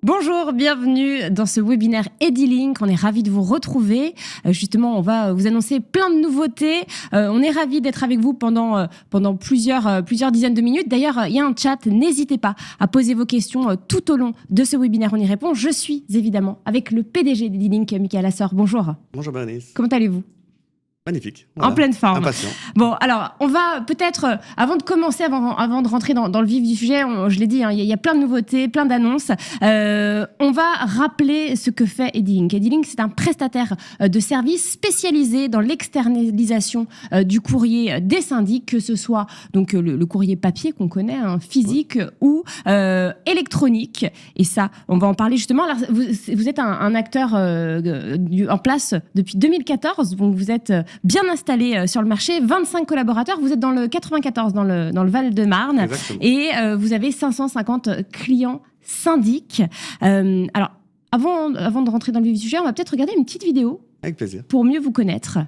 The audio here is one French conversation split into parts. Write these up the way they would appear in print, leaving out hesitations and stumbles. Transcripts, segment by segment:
Bonjour, bienvenue dans ce webinaire Edilink. On est ravis de vous retrouver. Justement, on va vous annoncer plein de nouveautés. On est ravis d'être avec vous pendant plusieurs dizaines de minutes. D'ailleurs, il y a un chat. N'hésitez pas à poser vos questions tout au long de ce webinaire. On y répond. Je suis évidemment avec le PDG d'Edilink, Michael Assor. Bonjour. Bonjour Bernice. Comment allez-vous ? Magnifique. Voilà. En pleine forme. Impatient. Bon, alors, on va peut-être, avant de commencer, avant de rentrer dans le vif du sujet, je l'ai dit, il y a plein de nouveautés, plein d'annonces. On va rappeler ce que fait Edilink. Edilink, c'est un prestataire de services spécialisé dans l'externalisation du courrier des syndics, que ce soit donc le courrier papier qu'on connaît, physique ou électronique. Et ça, on va en parler justement. Alors, vous êtes un acteur en place depuis 2014, donc vous êtes bien installé sur le marché, 25 collaborateurs, vous êtes dans le 94, dans le Val-de-Marne. Exactement. Et vous avez 550 clients syndics. Alors, avant de rentrer dans le vif du sujet, on va peut-être regarder une petite vidéo. Avec plaisir. Pour mieux vous connaître.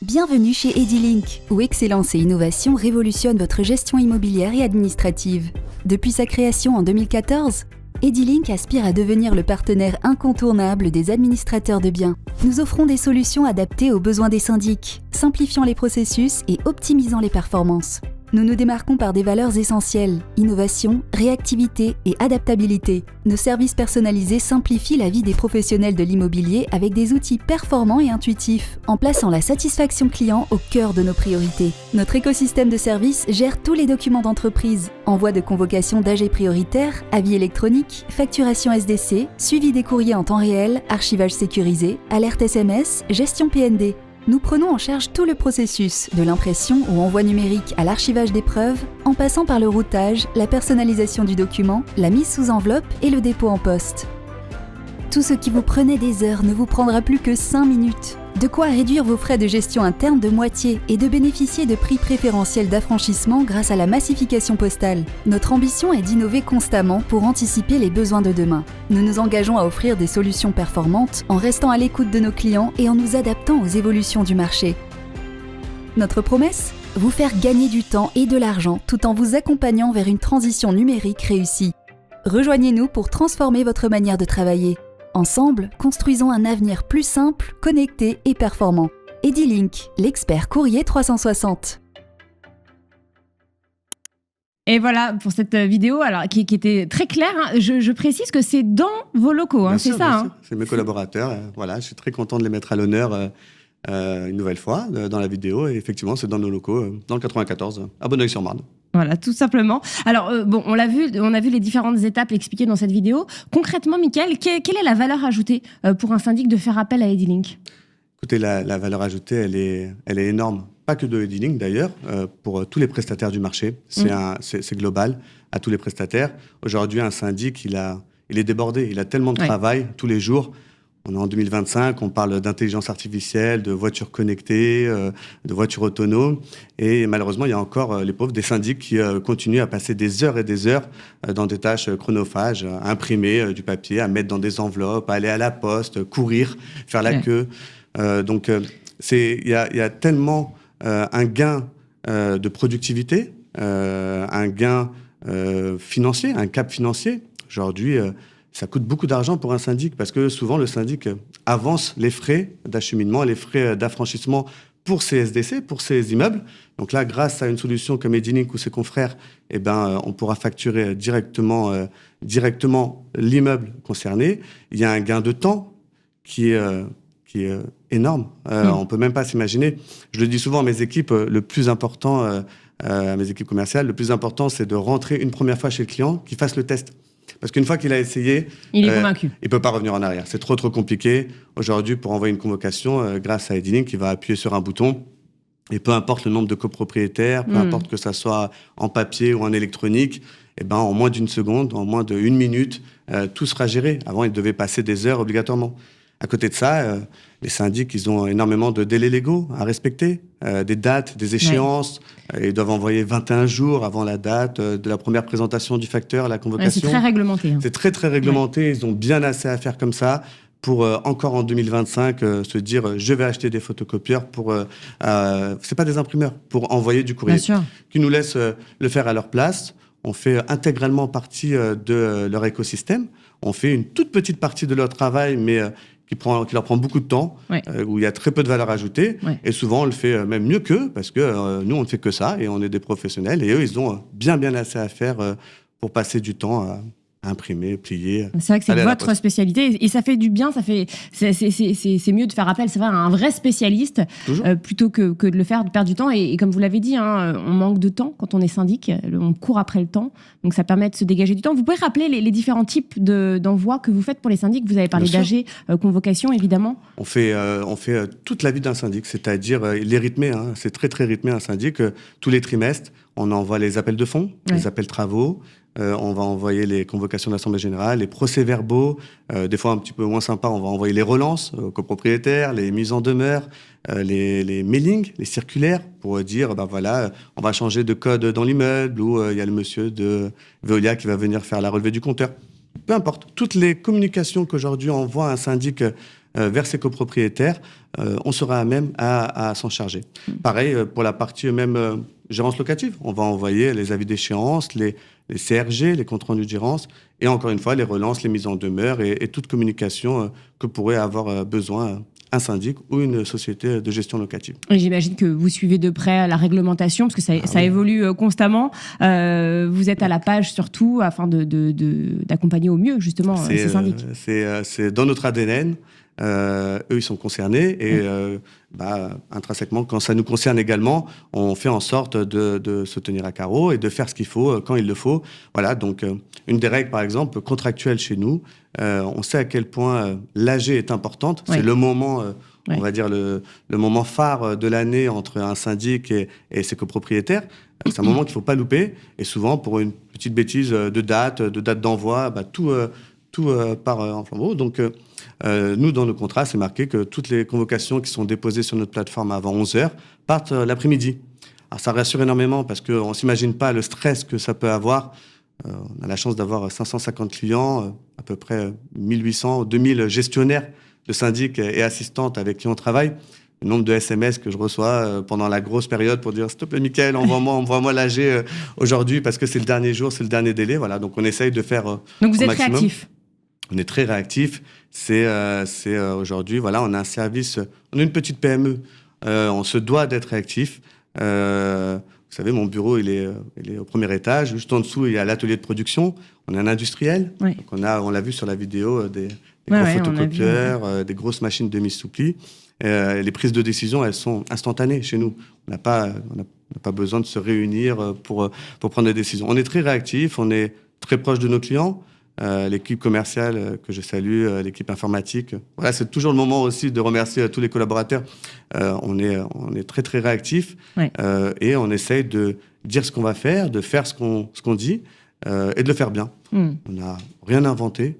Bienvenue chez Edilink, où excellence et innovation révolutionnent votre gestion immobilière et administrative. Depuis sa création en 2014, Edilink aspire à devenir le partenaire incontournable des administrateurs de biens. Nous offrons des solutions adaptées aux besoins des syndics, simplifiant les processus et optimisant les performances. Nous nous démarquons par des valeurs essentielles, innovation, réactivité et adaptabilité. Nos services personnalisés simplifient la vie des professionnels de l'immobilier avec des outils performants et intuitifs, en plaçant la satisfaction client au cœur de nos priorités. Notre écosystème de services gère tous les documents d'entreprise, envoi de convocation d'AG prioritaires, avis électroniques, facturation SDC, suivi des courriers en temps réel, archivage sécurisé, alerte SMS, gestion PND. Nous prenons en charge tout le processus, de l'impression ou envoi numérique à l'archivage des preuves, en passant par le routage, la personnalisation du document, la mise sous enveloppe et le dépôt en poste. Tout ce qui vous prenait des heures ne vous prendra plus que 5 minutes. De quoi réduire vos frais de gestion interne de moitié et de bénéficier de prix préférentiels d'affranchissement grâce à la massification postale. Notre ambition est d'innover constamment pour anticiper les besoins de demain. Nous nous engageons à offrir des solutions performantes en restant à l'écoute de nos clients et en nous adaptant aux évolutions du marché. Notre promesse ? Vous faire gagner du temps et de l'argent tout en vous accompagnant vers une transition numérique réussie. Rejoignez-nous pour transformer votre manière de travailler. Ensemble, construisons un avenir plus simple, connecté et performant. Edilink, l'expert courrier 360. Et voilà pour cette vidéo alors, qui était très claire. Je précise que c'est dans vos locaux, c'est sûr, ça. C'est mes collaborateurs. Voilà, je suis très content de les mettre à l'honneur une nouvelle fois dans la vidéo. Et effectivement, c'est dans nos locaux, dans le 94, à Bonneuil-sur-Marne. Voilà, tout simplement. Alors, on a vu les différentes étapes expliquées dans cette vidéo. Concrètement, Michael, quelle est la valeur ajoutée pour un syndic de faire appel à Edilink ? Écoutez, la valeur ajoutée, elle est énorme. Pas que de Edilink d'ailleurs, pour tous les prestataires du marché. C'est global à tous les prestataires. Aujourd'hui, un syndic, il est débordé. Il a tellement de travail tous les jours. On est en 2025, on parle d'intelligence artificielle, de voitures connectées, de voitures autonomes. Et malheureusement, il y a encore les pauvres des syndics qui continuent à passer des heures et des heures dans des tâches chronophages, à imprimer du papier, à mettre dans des enveloppes, à aller à la poste, courir, faire la queue. Donc, il y a tellement un gain de productivité, un gain financier, un cap financier. Aujourd'hui, ça coûte beaucoup d'argent pour un syndic parce que souvent, le syndic avance les frais d'acheminement, les frais d'affranchissement pour ses SDC, pour ses immeubles. Donc là, grâce à une solution comme Edilink ou ses confrères, on pourra facturer directement l'immeuble concerné. Il y a un gain de temps qui est énorme. On ne peut même pas s'imaginer. Je le dis souvent à mes équipes, le plus important, à mes équipes commerciales, le plus important, c'est de rentrer une première fois chez le client, qu'il fasse le test. Parce qu'une fois qu'il a essayé, il est convaincu. Il ne peut pas revenir en arrière. C'est trop compliqué. Aujourd'hui, pour envoyer une convocation, grâce à Edilink, il va appuyer sur un bouton. Et peu importe le nombre de copropriétaires, peu importe que ça soit en papier ou en électronique, en moins d'une seconde, en moins d'1 minute, tout sera géré. Avant, il devait passer des heures obligatoirement. À côté de ça, les syndics, ils ont énormément de délais légaux à respecter, des dates, des échéances. Ils doivent envoyer 21 jours avant la date de la première présentation du facteur à la convocation. C'est très réglementé. C'est très réglementé. Ils ont bien assez à faire comme ça pour encore en 2025 se dire je vais acheter des photocopieurs pour c'est pas des imprimeurs pour envoyer du courrier, qui nous laissent le faire à leur place. on fait intégralement partie de leur écosystème. On fait une toute petite partie de leur travail, mais qui leur prend beaucoup de temps, où il y a très peu de valeur ajoutée. Et souvent, on le fait même mieux qu'eux, parce que nous, on ne fait que ça, et on est des professionnels. Et eux, ils ont bien assez à faire pour passer du temps à imprimer, plier. C'est vrai que c'est votre spécialité et ça fait du bien, c'est mieux de faire appel, c'est vrai, à un vrai spécialiste plutôt que de le faire, de perdre du temps. Et comme vous l'avez dit, on manque de temps quand on est syndic, on court après le temps, donc ça permet de se dégager du temps. Vous pouvez rappeler les différents types d'envois que vous faites pour les syndics? Vous avez parlé d'AG, convocation évidemment. On fait toute la vie d'un syndic, c'est-à-dire il est rythmé, c'est très très rythmé un syndic. Tous les trimestres, on envoie les appels de fonds, les appels travaux. On va envoyer les convocations d'assemblée générale, les procès-verbaux, des fois un petit peu moins sympa, on va envoyer les relances aux copropriétaires, les mises en demeure, les mailings, les circulaires, pour dire, voilà, on va changer de code dans l'immeuble, ou il y a le monsieur de Veolia qui va venir faire la relevée du compteur. Peu importe, toutes les communications qu'aujourd'hui envoie un syndic vers ses copropriétaires, on sera à même à s'en charger. Pareil pour la partie même gérance locative. On va envoyer les avis d'échéance, les CRG, les comptes rendus de gérance, et encore une fois, les relances, les mises en demeure et toute communication que pourrait avoir besoin un syndic ou une société de gestion locative. Et j'imagine que vous suivez de près la réglementation, parce que ça évolue constamment. Vous êtes à la page surtout afin d'accompagner au mieux justement ces syndics. C'est dans notre ADN. Eux, ils sont concernés et intrinsèquement, quand ça nous concerne également, on fait en sorte de se tenir à carreau et de faire ce qu'il faut quand il le faut. Voilà, donc une des règles, par exemple, contractuelles chez nous, on sait à quel point l'AG est importante. C'est le moment, on va dire, le moment phare de l'année entre un syndic et ses copropriétaires. C'est un moment qu'il ne faut pas louper. Et souvent, pour une petite bêtise de date d'envoi, tout part en flambeau. Donc, nous, dans nos contrats, c'est marqué que toutes les convocations qui sont déposées sur notre plateforme avant 11h partent l'après-midi. Alors, ça rassure énormément parce qu'on ne s'imagine pas le stress que ça peut avoir. On a la chance d'avoir 550 clients, à peu près 1800 ou 2000 gestionnaires de syndics et assistantes avec qui on travaille. Le nombre de SMS que je reçois pendant la grosse période pour dire « S'il te plaît, Mickaël, envoie-moi l'AG aujourd'hui parce que c'est le dernier jour, c'est le dernier délai. » Voilà, donc on essaye de faire Donc vous êtes réactif. On est très réactif. C'est aujourd'hui, voilà, on a un service, on est une petite PME. On se doit d'être réactif. Vous savez, mon bureau, il est au premier étage. Juste en dessous, il y a l'atelier de production. On est un industriel. Donc on l'a vu sur la vidéo, des gros photocopieurs, des grosses machines demi-souplis. Les prises de décision, elles sont instantanées chez nous. On n'a pas besoin de se réunir pour prendre des décisions. On est très réactif, on est très proche de nos clients. L'équipe commerciale que je salue, l'équipe informatique. Voilà, c'est toujours le moment aussi de remercier tous les collaborateurs. On est très très réactifs et on essaye de dire ce qu'on va faire, de faire ce qu'on dit et de le faire bien. On n'a rien inventé.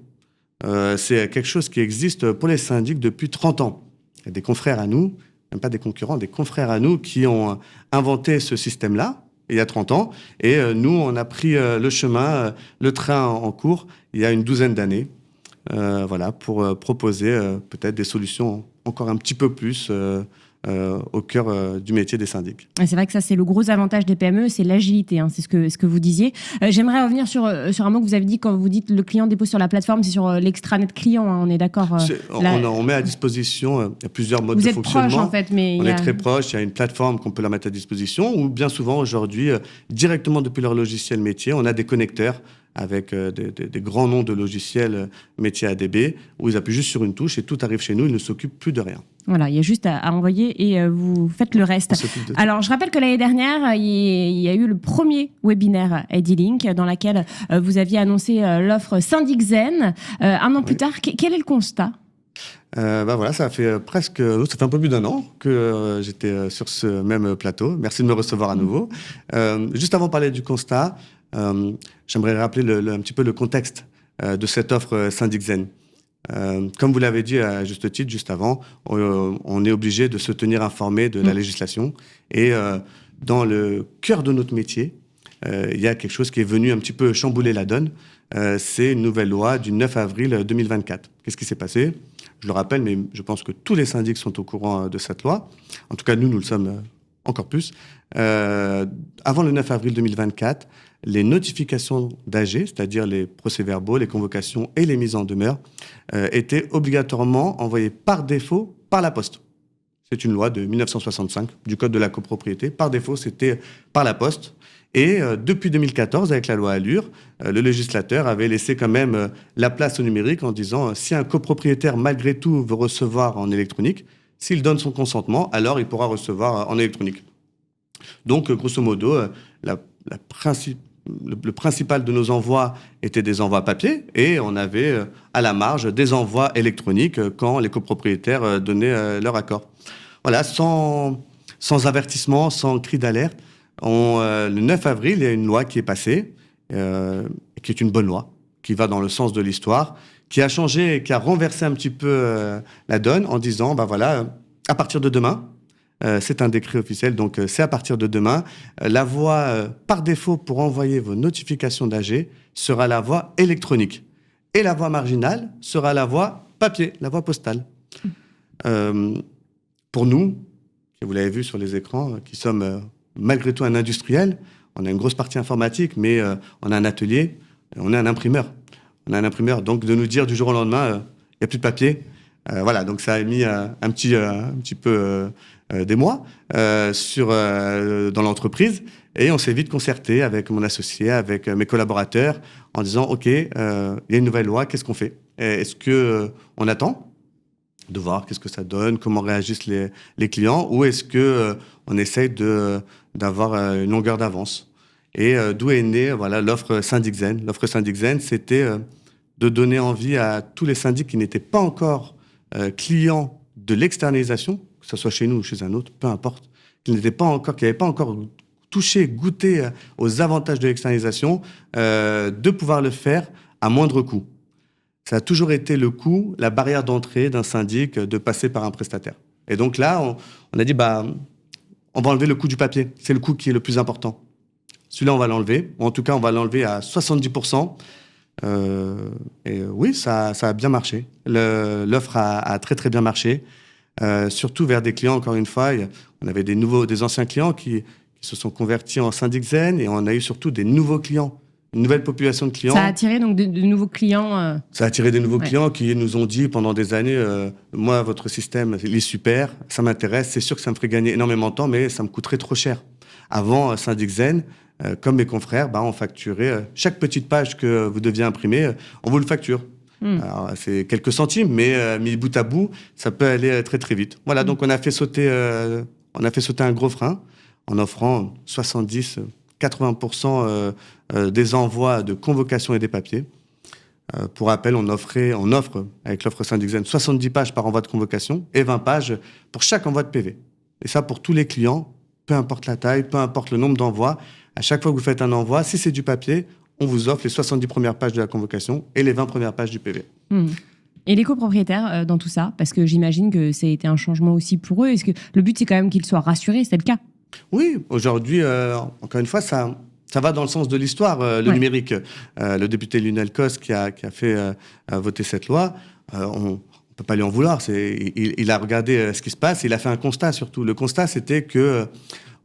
C'est quelque chose qui existe pour les syndics depuis 30 ans. Il y a des confrères à nous, même pas des concurrents, des confrères à nous qui ont inventé ce système-là il y a 30 ans. Et nous, on a pris le chemin, le train en cours, il y a une douzaine d'années, pour proposer peut-être des solutions encore un petit peu plus au cœur du métier des syndics. C'est vrai que ça, c'est le gros avantage des PME, c'est l'agilité, c'est ce que vous disiez. J'aimerais revenir sur un mot que vous avez dit quand vous dites le client dépose sur la plateforme, c'est sur l'extranet client, on est d'accord on met à disposition plusieurs modes de fonctionnement. Vous êtes proche, en fait, mais... On est très proche, il y a une plateforme qu'on peut la mettre à disposition, ou bien souvent, aujourd'hui, directement depuis leur logiciel métier, on a des connecteurs avec des grands noms de logiciels métiers ADB, où ils appuient juste sur une touche et tout arrive chez nous, ils ne s'occupent plus de rien. Voilà, il y a juste à envoyer et vous faites le reste. Alors, je rappelle que l'année dernière, il y a eu le premier webinaire Edilink dans lequel vous aviez annoncé l'offre Syndic Zen. Un an plus tard, quel est le constat ? Voilà, ça fait un peu plus d'un an que j'étais sur ce même plateau. Merci de me recevoir à nouveau. Juste avant de parler du constat, j'aimerais rappeler un petit peu le contexte de cette offre Syndic Zen. Comme vous l'avez dit à juste titre, juste avant, on est obligé de se tenir informé de la législation. Et dans le cœur de notre métier, il y a quelque chose qui est venu un petit peu chambouler la donne. C'est une nouvelle loi du 9 avril 2024. Qu'est-ce qui s'est passé ? Je le rappelle, mais je pense que tous les syndics sont au courant de cette loi. En tout cas, nous le sommes encore plus. Avant le 9 avril 2024, les notifications d'AG, c'est-à-dire les procès-verbaux, les convocations et les mises en demeure, étaient obligatoirement envoyées par défaut par la poste. C'est une loi de 1965 du Code de la copropriété. Par défaut, c'était par la poste. Et depuis 2014, avec la loi Allure, le législateur avait laissé quand même la place au numérique en disant si un copropriétaire, malgré tout, veut recevoir en électronique, s'il donne son consentement, alors il pourra recevoir en électronique. Donc, grosso modo, le principal de nos envois était des envois papier et on avait à la marge des envois électroniques quand les copropriétaires donnaient leur accord. Voilà, sans avertissement, sans cri d'alerte. Le 9 avril, il y a une loi qui est passée, qui est une bonne loi, qui va dans le sens de l'histoire, qui a changé, qui a renversé un petit peu la donne en disant, à partir de demain, c'est un décret officiel, donc c'est à partir de demain, la voie par défaut pour envoyer vos notifications d'AG sera la voie électronique. Et la voie marginale sera la voie papier, la voie postale. Pour nous, vous l'avez vu sur les écrans, qui sommes malgré tout un industriel, on a une grosse partie informatique, mais on a un atelier, on a un imprimeur. Donc de nous dire du jour au lendemain, il n'y a plus de papier. Voilà, donc ça a mis un petit peu des mois dans l'entreprise. Et on s'est vite concerté avec mon associé, avec mes collaborateurs, en disant, OK, il y a une nouvelle loi, qu'est-ce qu'on fait? Est-ce qu'on attend de voir qu'est-ce que ça donne, comment réagissent les clients, ou est-ce qu'on essaye d'avoir une longueur d'avance? Et d'où est née l'offre Syndic Zen. L'offre Syndic Zen, c'était de donner envie à tous les syndics qui n'étaient pas encore clients de l'externalisation, que ce soit chez nous ou chez un autre, peu importe, qui n'avaient pas encore touché, goûté aux avantages de l'externalisation, de pouvoir le faire à moindre coût. Ça a toujours été le coût, la barrière d'entrée d'un syndic de passer par un prestataire. Et donc là, on a dit, on va enlever le coût du papier. C'est le coût qui est le plus important. Celui-là, on va l'enlever. En tout cas, on va l'enlever à 70%. Et oui, ça a bien marché. L'offre a très, très bien marché. Surtout vers des clients, encore une fois. On avait des anciens clients qui se sont convertis en Syndic Zen et on a eu surtout des nouveaux clients. Une nouvelle population de clients. Ça a attiré donc de nouveaux clients. Ça a attiré des nouveaux clients qui nous ont dit pendant des années, moi, votre système, il est super, ça m'intéresse, c'est sûr que ça me ferait gagner énormément de temps, mais ça me coûterait trop cher. Avant, Syndic Zen, comme mes confrères, on facturait chaque petite page que vous deviez imprimer, on vous le facture. Alors, c'est quelques centimes, mais mis bout à bout, ça peut aller très très vite. Voilà, donc on a fait sauter un gros frein en offrant 80% des envois de convocation et des papiers. Pour rappel, on offre, avec l'offre Syndic Zen, 70 pages par envoi de convocation et 20 pages pour chaque envoi de PV. Et ça, pour tous les clients, peu importe la taille, peu importe le nombre d'envois, à chaque fois que vous faites un envoi, si c'est du papier, on vous offre les 70 premières pages de la convocation et les 20 premières pages du PV. Et les copropriétaires dans tout ça, parce que j'imagine que ça a été un changement aussi pour eux. Est-ce que le but, c'est quand même qu'ils soient rassurés? C'est le cas? Oui, aujourd'hui, encore une fois, ça va dans le sens de l'histoire, le numérique. Le député Lionel Cos qui a fait voter cette loi, on ne peut pas lui en vouloir. Il a regardé ce qui se passe, il a fait un constat surtout. Le constat, c'était que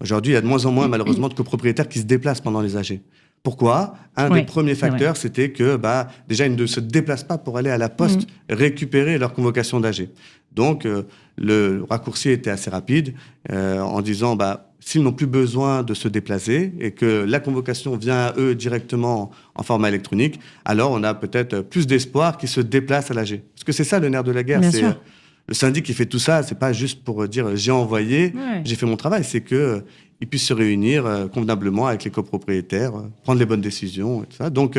aujourd'hui, il y a de moins en moins, malheureusement, de copropriétaires qui se déplacent pendant les AG. Pourquoi? Un des premiers facteurs, c'était que déjà, ils ne se déplacent pas pour aller à la poste récupérer leur convocation d'AG. Donc, le raccourci était assez rapide en disant s'ils n'ont plus besoin de se déplacer et que la convocation vient à eux directement en format électronique, alors on a peut-être plus d'espoir qu'ils se déplacent à l'AG. Parce que c'est ça le nerf de la guerre. Le syndic qui fait tout ça, c'est pas juste pour dire j'ai envoyé, j'ai fait mon travail, c'est que ils puissent se réunir convenablement avec les copropriétaires, prendre les bonnes décisions et tout ça. Donc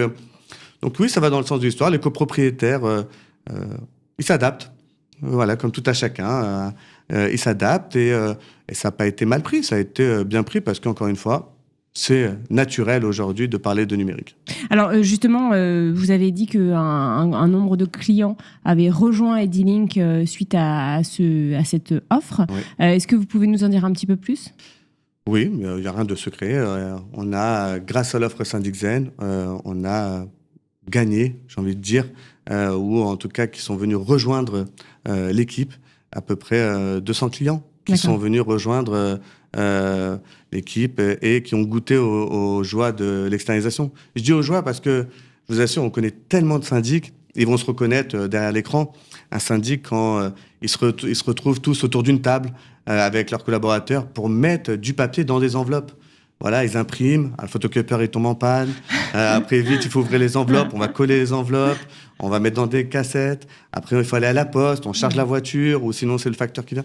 oui, ça va dans le sens de l'histoire. Les copropriétaires, ils s'adaptent. Voilà, comme tout à chacun, ils s'adaptent et ça n'a pas été mal pris, ça a été bien pris parce qu'encore une fois, c'est naturel aujourd'hui de parler de numérique. Alors justement, vous avez dit qu'un nombre de clients avaient rejoint Edilink suite à cette offre. Oui. Est-ce que vous pouvez nous en dire un petit peu plus ? Oui, il n'y a rien de secret. On a, grâce à l'offre Syndic Zen, on a gagné, j'ai envie de dire, ou en tout cas qui sont venus rejoindre l'équipe, à peu près 200 clients qui sont venus rejoindre l'équipe, et qui ont goûté aux joies de l'externalisation. Je dis aux joies parce que, je vous assure, on connaît tellement de syndics, ils vont se reconnaître derrière l'écran. Un syndic, quand ils se retrouvent tous autour d'une table avec leurs collaborateurs pour mettre du papier dans des enveloppes. Voilà, ils impriment, le photocopieur il tombe en panne, après vite il faut ouvrir les enveloppes, on va coller les enveloppes, on va mettre dans des cassettes, après il faut aller à la poste, on charge la voiture, ou sinon c'est le facteur qui vient.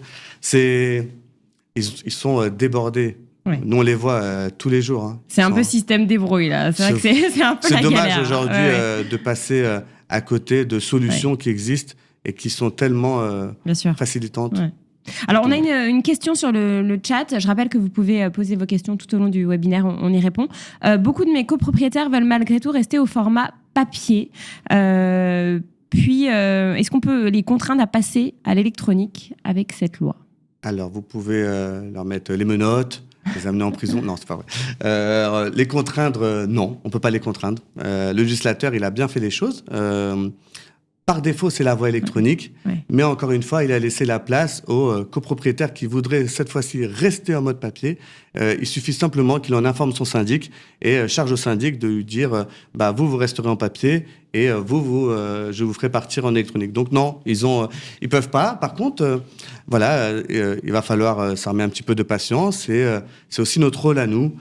Ils sont débordés. Ouais. Nous on les voit tous les jours. Hein. C'est un peu système débrouille là, c'est vrai que c'est un peu la galère. C'est dommage aujourd'hui de passer à côté de solutions qui existent et qui sont tellement facilitantes. Ouais. Alors, on a une question sur le chat. Je rappelle que vous pouvez poser vos questions tout au long du webinaire. On y répond. Beaucoup de mes copropriétaires veulent malgré tout rester au format papier. Puis, est-ce qu'on peut les contraindre à passer à l'électronique avec cette loi ? Alors, vous pouvez leur mettre les menottes, les amener en prison. Non, c'est pas vrai. Les contraindre, non, on peut pas les contraindre. Le législateur, il a bien fait les choses. Par défaut, c'est la voie électronique, mais encore une fois, il a laissé la place aux copropriétaires qui voudraient cette fois-ci rester en mode papier. Il suffit simplement qu'il en informe son syndic et charge au syndic de lui dire vous resterez en papier et je vous ferai partir en électronique. Donc non, ils peuvent pas. Par contre, il va falloir s'armer un petit peu de patience et c'est aussi notre rôle à nous,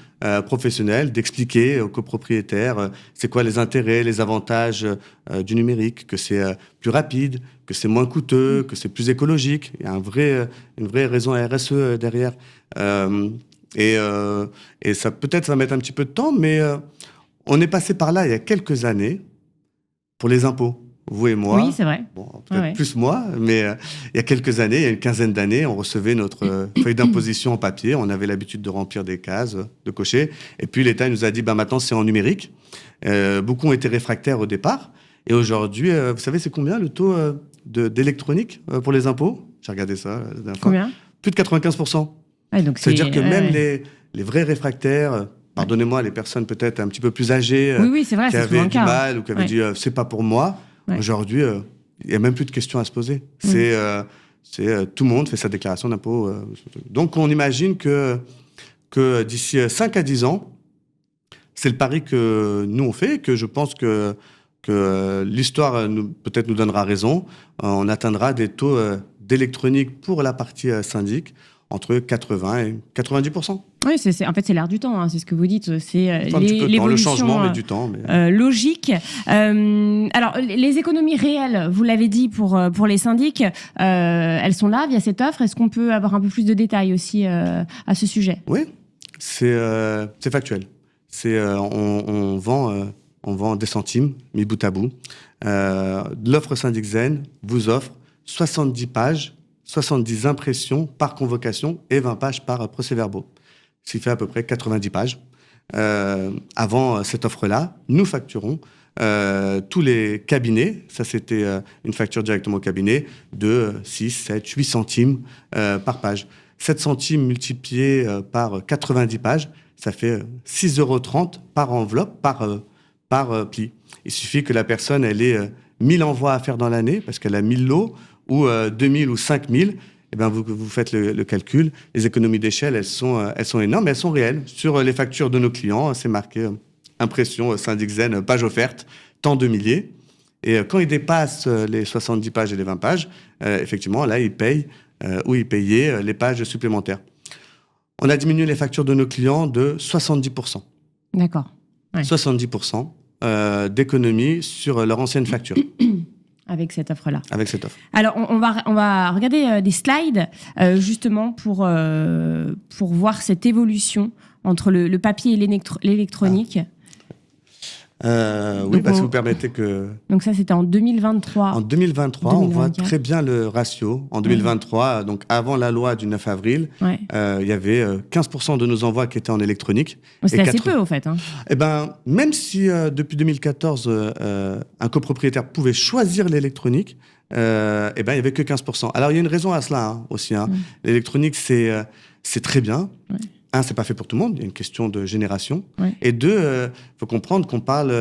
professionnels, d'expliquer aux copropriétaires c'est quoi les intérêts, les avantages du numérique, que c'est plus rapide, que c'est moins coûteux, que c'est plus écologique. Il y a une vraie raison RSE derrière. Et ça peut-être ça va mettre un petit peu de temps, mais on est passé par là il y a quelques années pour les impôts. Vous et moi. Oui, c'est vrai. Bon, peut-être plus moi, mais il y a quelques années, il y a une quinzaine d'années, on recevait notre feuille d'imposition en papier. On avait l'habitude de remplir des cases, de cocher. Et puis l'État nous a dit, maintenant c'est en numérique. Beaucoup ont été réfractaires au départ. Et aujourd'hui, vous savez, c'est combien le taux d'électronique pour les impôts ? J'ai regardé ça la dernière fois. Combien ? Plus de 95%. Ouais, donc c'est-à-dire que même les vrais réfractaires, pardonnez-moi, les personnes peut-être un petit peu plus âgées, c'est vrai, qui avaient du mal ou qui avaient dit c'est pas pour moi, aujourd'hui, il n'y a même plus de questions à se poser. C'est tout le monde fait sa déclaration d'impôt. Donc on imagine que d'ici 5 à 10 ans, c'est le pari que nous on fait, que je pense que l'histoire peut-être nous donnera raison. On atteindra des taux d'électronique pour la partie syndic entre 80 et 90%. Oui, en fait, c'est l'air du temps, c'est ce que vous dites. C'est l'évolution, le changement met du temps. Mais... logique. Alors, les économies réelles, vous l'avez dit, pour les syndics, elles sont là via cette offre. Est-ce qu'on peut avoir un peu plus de détails aussi à ce sujet ? Oui, c'est factuel. On vend des centimes, mis bout à bout. L'offre Syndic Zen vous offre 70 pages, 70 impressions par convocation et 20 pages par procès-verbaux. Ce qui fait à peu près 90 pages. Avant cette offre-là, nous facturons tous les cabinets, ça c'était une facture directement au cabinet, de 6, 7, 8 centimes par page. 7 centimes multipliés par 90 pages, ça fait 6,30 € par enveloppe, par pli. Il suffit que la personne elle ait 1000 envois à faire dans l'année, parce qu'elle a 1000 lots, ou 2000 ou 5000, eh ben vous faites le calcul. Les économies d'échelle, elles sont énormes, mais elles sont réelles. Sur les factures de nos clients, c'est marqué impression Syndic Zen, page offerte, tant de milliers. Et quand ils dépassent les 70 pages et les 20 pages, effectivement, là, ils payent ou ils payaient les pages supplémentaires. On a diminué les factures de nos clients de 70%. D'accord. Ouais. 70% d'économie sur leur ancienne facture. Avec cette offre-là. Avec cette offre. Alors, on va regarder des slides, justement, pour voir cette évolution entre le papier et l'électronique. Oui, parce que vous permettez que... Donc ça, c'était en 2023. En 2023, on voit très bien le ratio. En 2023, donc avant la loi du 9 avril, il y avait 15% de nos envois qui étaient en électronique. C'est assez peu, au fait. Hein. Eh ben, même si depuis 2014, un copropriétaire pouvait choisir l'électronique, il n'y avait que 15%. Alors, il y a une raison à cela aussi. L'électronique, c'est très bien. Un, c'est pas fait pour tout le monde, il y a une question de génération. Et deux, faut comprendre qu'on parle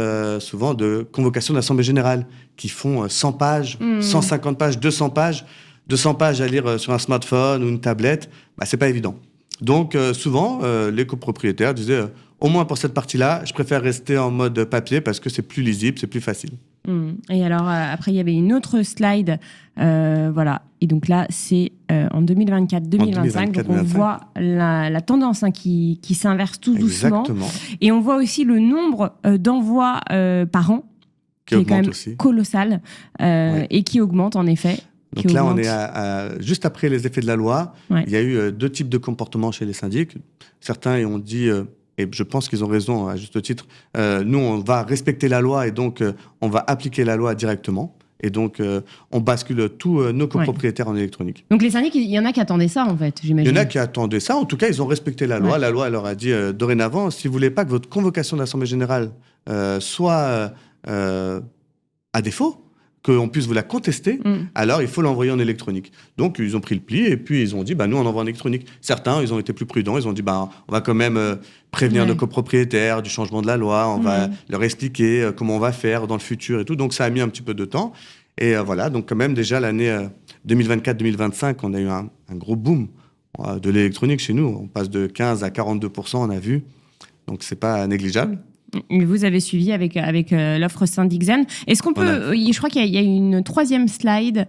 souvent de convocation d'assemblée générale qui font 100 pages, 150 pages, 200 pages. 200 pages à lire sur un smartphone ou une tablette, c'est pas évident. Donc, souvent, les copropriétaires disaient, au moins pour cette partie-là, je préfère rester en mode papier parce que c'est plus lisible, c'est plus facile. Et alors, après, il y avait une autre slide. Voilà. Et donc là, c'est en 2024-2025. Donc, on voit la tendance qui s'inverse tout doucement. Et on voit aussi le nombre d'envois par an, qui est quand même aussi colossal, et qui augmente, en effet. Donc là, on est juste après les effets de la loi. Il y a eu 2 types de comportements chez les syndics. Certains ont dit... et je pense qu'ils ont raison, à juste titre, nous, on va respecter la loi et donc on va appliquer la loi directement. Et donc, on bascule tous nos copropriétaires en électronique. Donc, les syndics, il y en a qui attendaient ça, en fait, j'imagine. Il y en a qui attendaient ça. En tout cas, ils ont respecté la loi. La loi, elle leur a dit, dorénavant, si vous ne voulez pas que votre convocation d'Assemblée générale soit à défaut, qu'on puisse vous la contester, alors il faut l'envoyer en électronique. Donc, ils ont pris le pli et puis ils ont dit, nous, on envoie en électronique. Certains, ils ont été plus prudents. Ils ont dit, on va quand même prévenir nos copropriétaires du changement de la loi. On va leur expliquer comment on va faire dans le futur et tout. Donc, ça a mis un petit peu de temps. Et voilà, donc quand même, déjà, l'année 2024-2025, on a eu un gros boom de l'électronique chez nous. On passe de 15 à 42%, on a vu. Donc, c'est pas négligeable. Vous avez suivi avec l'offre Syndic Zen. Est-ce qu'on peut... Je crois qu'il y a une 3e slide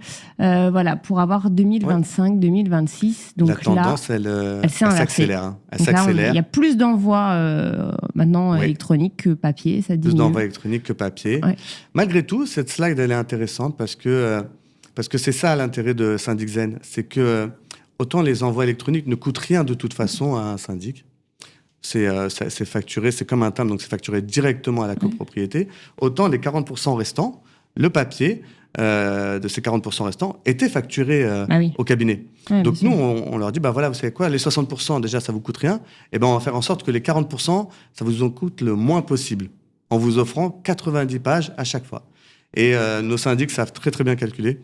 pour avoir 2025-2026. Donc la tendance, elle s'accélère. Elle s'accélère. Il y a plus d'envois maintenant électroniques que papier. Ça diminue. Plus d'envois électroniques que papier. Ouais. Malgré tout, cette slide, elle est intéressante parce que c'est ça l'intérêt de Syndic Zen. C'est que autant les envois électroniques ne coûtent rien de toute façon à un syndic. C'est facturé, c'est comme un timbre, donc c'est facturé directement à la copropriété. Autant les 40% restants, le papier de ces 40% restants était facturé au cabinet. Ouais, donc nous, on leur dit, vous savez quoi, les 60% déjà, ça vous coûte rien. Et on va faire en sorte que les 40%, ça vous en coûte le moins possible, en vous offrant 90 pages à chaque fois. Et nos syndics savent très très bien calculer,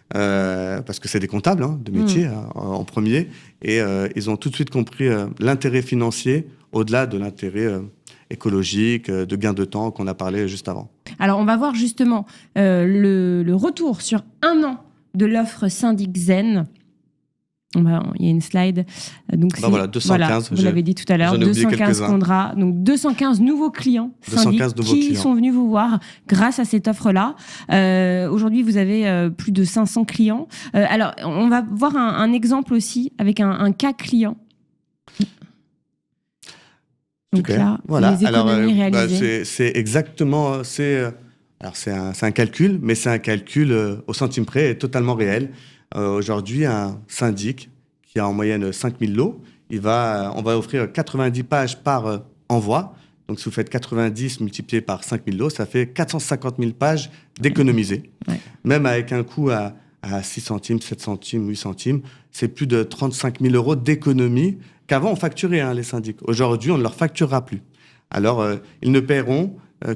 parce que c'est des comptables de métier en premier, et ils ont tout de suite compris l'intérêt financier au-delà de l'intérêt écologique, de gain de temps qu'on a parlé juste avant. Alors on va voir justement le retour sur un an de l'offre Syndic Zen. Il y a une slide. Donc 215. Vous l'avez dit tout à l'heure, 215 contrats. Donc 215 nouveaux clients syndics qui sont venus vous voir grâce à cette offre-là. Aujourd'hui, vous avez plus de 500 clients. Alors, on va voir un exemple aussi avec un cas client. Donc là, les économies réalisées. C'est exactement... c'est un calcul, mais c'est un calcul au centime près et totalement réel. Aujourd'hui, un syndic qui a en moyenne 5000 lots, on va offrir 90 pages par envoi. Donc, si vous faites 90 multiplié par 5000 lots, ça fait 450 000 pages d'économiser. Ouais. Même avec un coût à 6 centimes, 7 centimes, 8 centimes, c'est plus de 35 000 euros d'économie qu'avant on facturait les syndics. Aujourd'hui, on ne leur facturera plus. Alors, ils ne paieront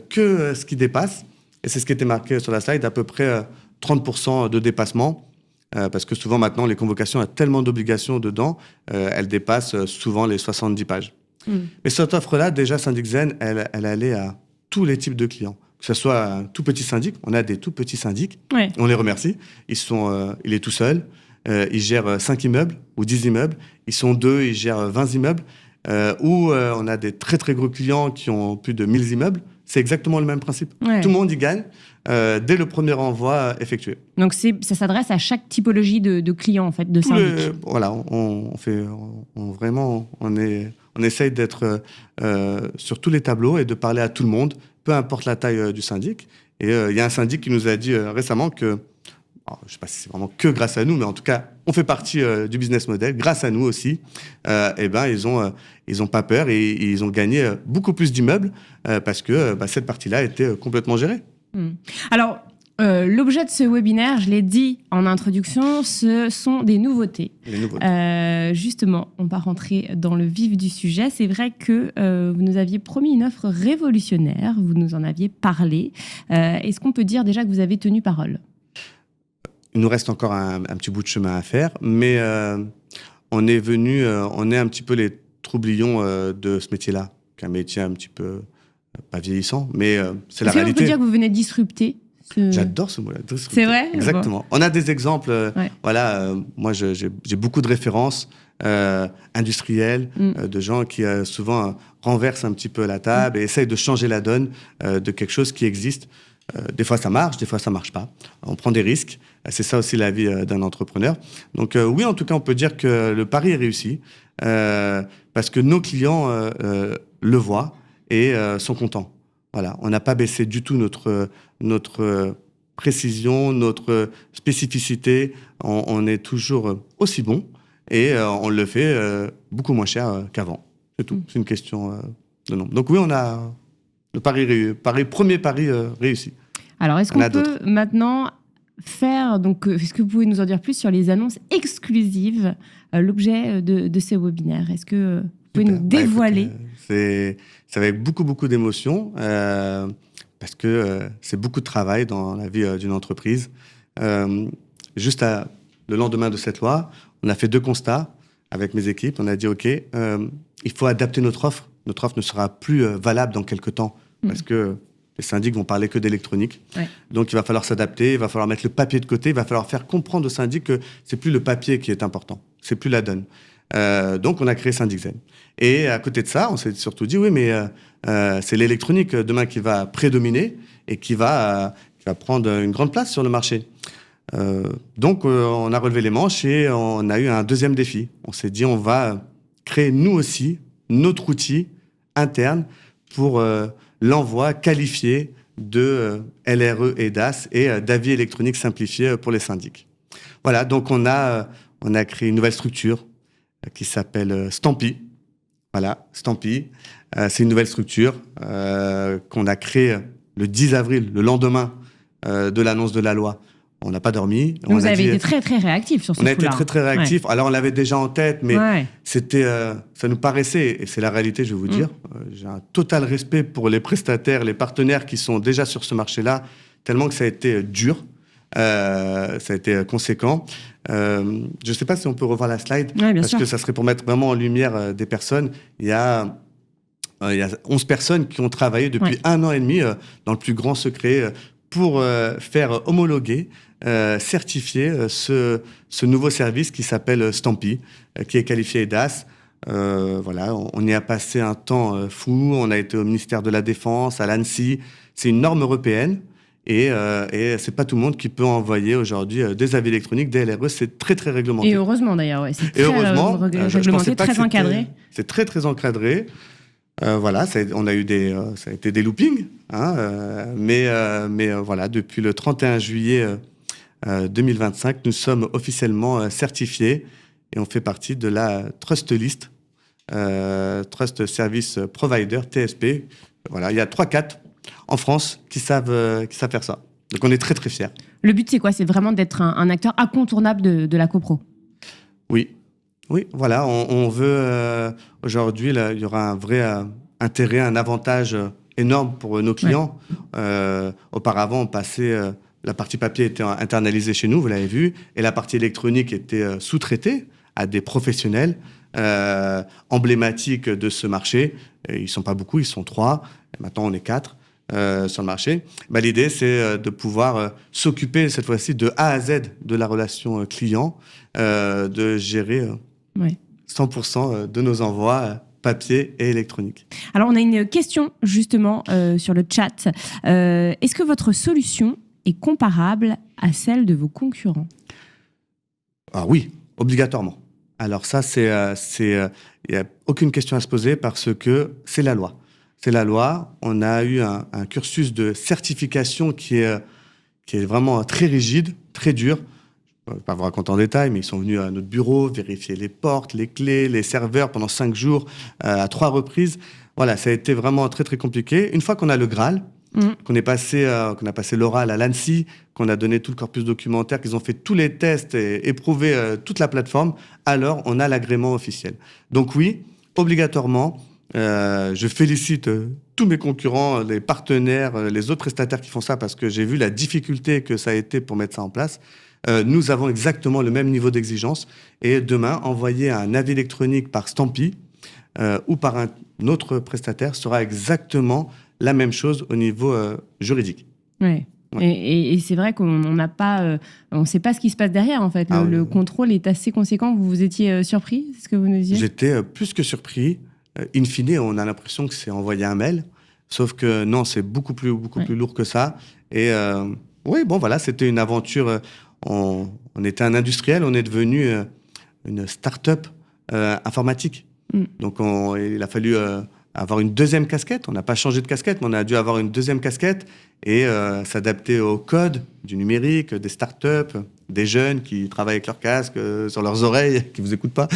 que ce qui dépasse. Et c'est ce qui était marqué sur la slide, à peu près 30% de dépassement. Parce que souvent, maintenant, les convocations, il y a tellement d'obligations dedans, elles dépassent souvent les 70 pages. Mais cette offre-là, déjà, Syndic Zen, elle allait à tous les types de clients. Que ce soit un tout petit syndic, on a des tout petits syndics, on les remercie. Il est tout seul, il gère 5 immeubles ou 10 immeubles. Ils sont 2, ils gèrent 20 immeubles. Ou on a des très, très gros clients qui ont plus de 1000 immeubles. C'est exactement le même principe. Ouais. Tout le monde y gagne dès le premier envoi effectué. Donc, ça s'adresse à chaque typologie de clients, en fait, de syndic. Voilà, on essaye d'être sur tous les tableaux et de parler à tout le monde, peu importe la taille du syndic. Et il y a un syndic qui nous a dit récemment que, je ne sais pas si c'est vraiment que grâce à nous, mais en tout cas, on fait partie du business model. Grâce à nous aussi, ils ont pas peur et ils ont gagné beaucoup plus d'immeubles parce que cette partie-là était complètement gérée. Alors, l'objet de ce webinaire, je l'ai dit en introduction, ce sont des nouveautés. Les nouveautés. Justement, on va rentrer dans le vif du sujet. C'est vrai que vous nous aviez promis une offre révolutionnaire, vous nous en aviez parlé. Est-ce qu'on peut dire déjà que vous avez tenu parole ? Il nous reste encore un petit bout de chemin à faire, mais on est un petit peu les troublions de ce métier-là, qui est un métier un petit peu pas vieillissant, mais c'est la réalité. Est-ce qu'on peut dire que vous venez disrupter J'adore ce mot-là. C'est vrai ? Exactement. On a des exemples. Ouais. Moi, j'ai beaucoup de références industrielles de gens qui souvent renversent un petit peu la table et essayent de changer la donne de quelque chose qui existe. Des fois, ça marche, des fois, ça marche pas. On prend des risques. C'est ça aussi la vie d'un entrepreneur. Donc, oui, en tout cas, on peut dire que le pari est réussi parce que nos clients le voient et sont contents. Voilà, on n'a pas baissé du tout notre précision, notre spécificité. On est toujours aussi bon et on le fait beaucoup moins cher qu'avant. C'est tout. C'est une question de nombre. Donc oui, on a le premier pari réussi. Alors, est-ce qu'on peut maintenant faire, donc, est-ce que vous pouvez nous en dire plus sur les annonces exclusives, l'objet de ces webinaires ? Est-ce que vous pouvez nous dévoiler ? C'est avec beaucoup d'émotion, parce que c'est beaucoup de travail dans la vie d'une entreprise. Juste le lendemain de cette loi, on a fait 2 constats avec mes équipes. On a dit, OK, il faut adapter notre offre. Notre offre ne sera plus valable dans quelques temps, parce que les syndics vont parler que d'électronique. Ouais. Donc, il va falloir s'adapter, il va falloir mettre le papier de côté, il va falloir faire comprendre aux syndics que c'est plus le papier qui est important, c'est plus la donne. Donc, on a créé SyndicZen. Et à côté de ça, on s'est surtout dit, oui, mais c'est l'électronique demain qui va prédominer et qui va prendre une grande place sur le marché. Donc, on a relevé les manches et on a eu un deuxième défi. On s'est dit, on va créer nous aussi notre outil interne pour l'envoi qualifié de LRE et DAS et d'avis électroniques simplifiés pour les syndics. Voilà, donc on a créé une nouvelle structure qui s'appelle Stampy. Voilà, Stampy. C'est une nouvelle structure qu'on a créée le 10 avril, le lendemain de l'annonce de la loi. On n'a pas dormi. Vous avez été très, très réactifs sur ce coup-là. On a été très réactifs. Ouais. Alors, on l'avait déjà en tête, mais ça nous paraissait, et c'est la réalité, je vais vous dire, j'ai un total respect pour les prestataires, les partenaires qui sont déjà sur ce marché-là, tellement que ça a été dur, ça a été conséquent. Je ne sais pas si on peut revoir la slide, parce que ça serait pour mettre vraiment en lumière des personnes. Il y a 11 personnes qui ont travaillé depuis 1 an et demi dans le plus grand secret pour faire homologuer, certifier ce nouveau service qui s'appelle Stampy, qui est qualifié EDAS. Voilà, on y a passé un temps fou. On a été au ministère de la Défense, à l'ANSSI. C'est une norme européenne et c'est pas tout le monde qui peut envoyer aujourd'hui des avis électroniques, des LRE. C'est très réglementé. Et heureusement d'ailleurs, c'est très réglementé, très encadré. C'est très encadré. Voilà, ça a été des loopings, hein, mais voilà, depuis le 31 juillet 2025, nous sommes officiellement certifiés et on fait partie de la Trust List, Trust Service Provider, TSP. Voilà, il y a 3-4 en France qui savent faire ça. Donc on est très fiers. Le but, c'est quoi ? C'est vraiment d'être un acteur incontournable de la copro. Oui, voilà, on veut... aujourd'hui, là, il y aura un vrai intérêt, un avantage énorme pour nos clients. Auparavant, on passait... la partie papier était internalisée chez nous, vous l'avez vu, et la partie électronique était sous-traitée à des professionnels emblématiques de ce marché. Et ils ne sont pas beaucoup, ils sont 3. Et maintenant, on est 4 sur le marché. L'idée, c'est de pouvoir s'occuper, cette fois-ci, de A à Z de la relation client, de gérer... 100% de nos envois papier et électronique. Alors, on a une question justement sur le chat. Est-ce que votre solution est comparable à celle de vos concurrents ? Ah oui, obligatoirement. Alors ça, il n'y a aucune question à se poser parce que c'est la loi. C'est la loi. On a eu un cursus de certification qui est vraiment très rigide, très dur. Je ne vais pas vous raconter en détail, mais ils sont venus à notre bureau vérifier les portes, les clés, les serveurs pendant 5 jours, à 3 reprises. Voilà, ça a été vraiment très compliqué. Une fois qu'on a le Graal, qu'on a passé l'oral à l'ANSSI, qu'on a donné tout le corpus documentaire, qu'ils ont fait tous les tests et éprouvé toute la plateforme, alors on a l'agrément officiel. Donc oui, obligatoirement, je félicite tous mes concurrents, les partenaires, les autres prestataires qui font ça, parce que j'ai vu la difficulté que ça a été pour mettre ça en place. Nous avons exactement le même niveau d'exigence et demain, envoyer un avis électronique par Stampy ou par un autre prestataire sera exactement la même chose au niveau juridique. Oui. Ouais. Et c'est vrai qu'on n'a pas, on ne sait pas ce qui se passe derrière en fait. Le contrôle est assez conséquent. Vous étiez surpris, c'est ce que vous nous disiez? J'étais plus que surpris. In fine, on a l'impression que c'est envoyer un mail, sauf que non, c'est beaucoup plus lourd que ça. Et oui, bon voilà, c'était une aventure. On était un industriel, on est devenu une start-up informatique. Donc il a fallu avoir une deuxième casquette. On n'a pas changé de casquette, mais on a dû avoir une deuxième casquette et s'adapter au code du numérique, des startups, des jeunes qui travaillent avec leur casque sur leurs oreilles, qui vous écoutent pas.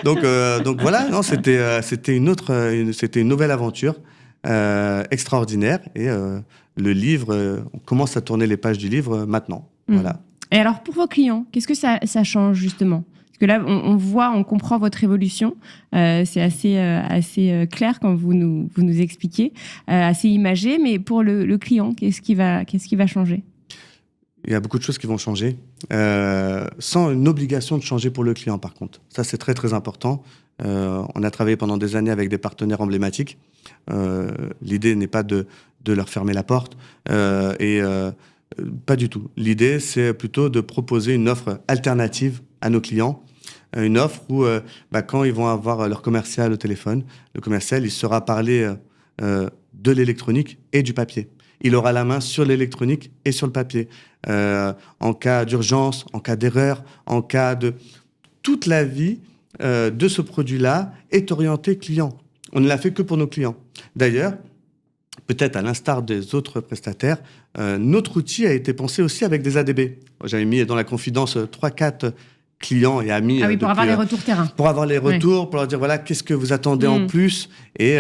Donc voilà, non, c'était une nouvelle aventure extraordinaire. Et le livre, on commence à tourner les pages du livre maintenant. Voilà. Et alors pour vos clients, qu'est-ce que ça change justement? Parce que là, on comprend votre évolution. C'est assez clair quand vous nous expliquez, assez imagé. Mais pour le client, qu'est-ce qui va changer? Il y a beaucoup de choses qui vont changer, sans une obligation de changer pour le client, par contre. Ça, c'est très, très important. On a travaillé pendant des années avec des partenaires emblématiques. L'idée n'est pas de leur fermer la porte, pas du tout. L'idée, c'est plutôt de proposer une offre alternative à nos clients. Une offre où, quand ils vont avoir leur commercial au téléphone, le commercial, il saura parler de l'électronique et du papier. Il aura la main sur l'électronique et sur le papier. En cas d'urgence, en cas d'erreur, en cas de... Toute la vie de ce produit-là est orientée client. On ne l'a fait que pour nos clients. D'ailleurs, peut-être à l'instar des autres prestataires, notre outil a été pensé aussi avec des ADB. J'avais mis dans la confidence 3-4 clients et amis. Ah oui, pour avoir les retours terrain. Pour avoir les retours, pour leur dire, voilà, qu'est-ce que vous attendez en plus? Et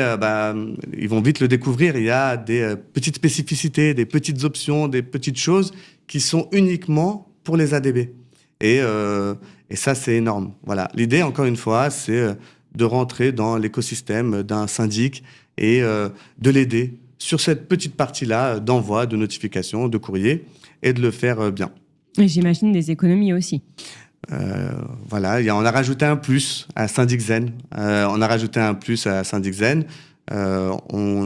ils vont vite le découvrir. Il y a des petites spécificités, des petites options, des petites choses qui sont uniquement pour les ADB. Et ça, c'est énorme. Voilà. L'idée, encore une fois, c'est de rentrer dans l'écosystème d'un syndic et de l'aider sur cette petite partie-là d'envoi, de notification, de courrier, et de le faire bien. Et j'imagine des économies aussi. Voilà, on a rajouté un plus à SyndicZen. On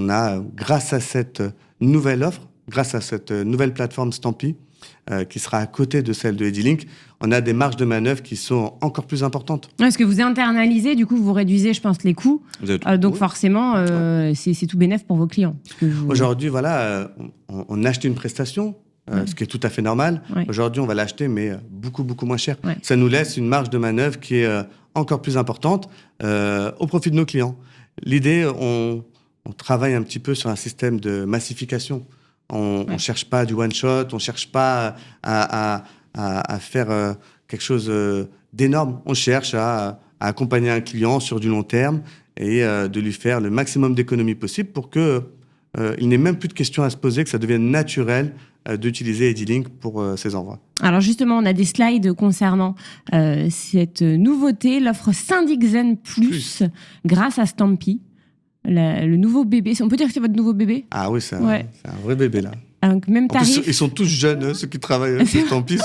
a, grâce à cette nouvelle offre, grâce à cette nouvelle plateforme Stampy, qui sera à côté de celle de Edilink, on a des marges de manœuvre qui sont encore plus importantes. Est-ce que vous internalisez, du coup, vous réduisez, je pense, les coûts. Donc forcément, c'est tout bénef pour vos clients. Aujourd'hui, voilà, on achète une prestation, ce qui est tout à fait normal. Ouais. Aujourd'hui, on va l'acheter, mais beaucoup, beaucoup moins cher. Ouais. Ça nous laisse une marge de manœuvre qui est encore plus importante au profit de nos clients. L'idée, on travaille un petit peu sur un système de massification. On ne cherche pas du one-shot, on ne cherche pas à faire quelque chose d'énorme. On cherche à accompagner un client sur du long terme et de lui faire le maximum d'économies possible pour qu'il n'ait même plus de questions à se poser, que ça devienne naturel d'utiliser Edilink pour ses envois. Alors justement, on a des slides concernant cette nouveauté, l'offre SyndicZen Plus, grâce à Stampy. Le nouveau bébé, on peut dire que c'est votre nouveau bébé? Ah oui, c'est un vrai bébé là. Donc, même tarif. En plus, ils sont tous jeunes, ceux qui travaillent chez Stampy.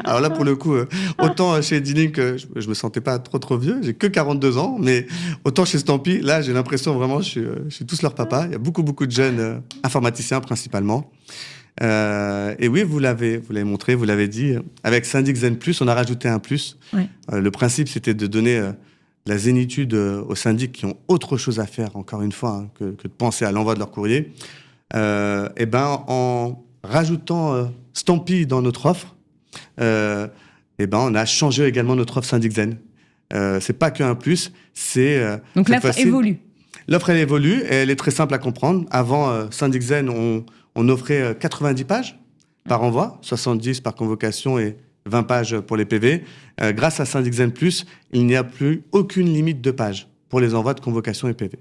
Alors là, pour le coup, autant chez Edilink, je me sentais pas trop vieux, j'ai que 42 ans, mais autant chez Stampy, là, j'ai l'impression vraiment, je suis tous leur papa. Il y a beaucoup de jeunes informaticiens principalement. Et oui, vous l'avez montré, vous l'avez dit. Avec SyndicZen Plus, on a rajouté un plus. Ouais. Le principe, c'était de donner la zénitude aux syndics qui ont autre chose à faire, encore une fois, que de penser à l'envoi de leur courrier. En rajoutant Stampy dans notre offre, on a changé également notre offre SyndicZen. C'est pas qu'un plus, c'est... Donc l'offre évolue. L'offre, elle évolue et elle est très simple à comprendre. Avant, SyndicZen, on offrait 90 pages par envoi, 70 par convocation et 20 pages pour les PV. Grâce à SyndicZen Plus, il n'y a plus aucune limite de pages pour les envois de convocation et PV.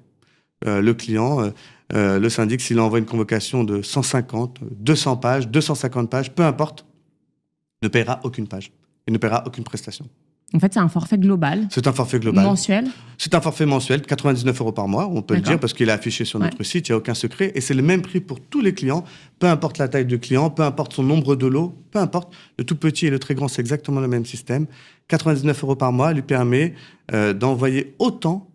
Le client, le syndic, s'il envoie une convocation de 150, 200 pages, 250 pages, peu importe, ne paiera aucune page. Il ne paiera aucune prestation. En fait, c'est un forfait global. C'est un forfait global. Mensuel. C'est un forfait mensuel, 99 € par mois, on peut le dire, parce qu'il est affiché sur notre site, il n'y a aucun secret. Et c'est le même prix pour tous les clients, peu importe la taille du client, peu importe son nombre de lots, peu importe. Le tout petit et le très grand, c'est exactement le même système. 99 € par mois lui permet d'envoyer autant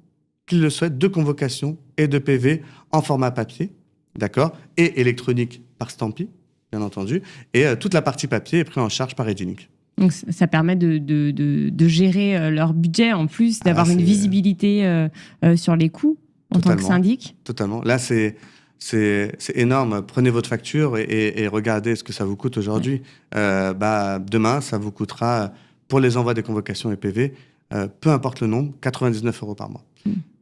qu'il le souhaite de convocations et de PV en format papier, d'accord, et électronique par Stampy, bien entendu. Et toute la partie papier est prise en charge par Edilink. Donc ça permet de gérer leur budget en plus, d'avoir une visibilité sur les coûts en tant que syndic. Totalement. Là, c'est énorme. Prenez votre facture et regardez ce que ça vous coûte aujourd'hui. Demain, ça vous coûtera, pour les envois des convocations et PV, peu importe le nombre, 99 € par mois.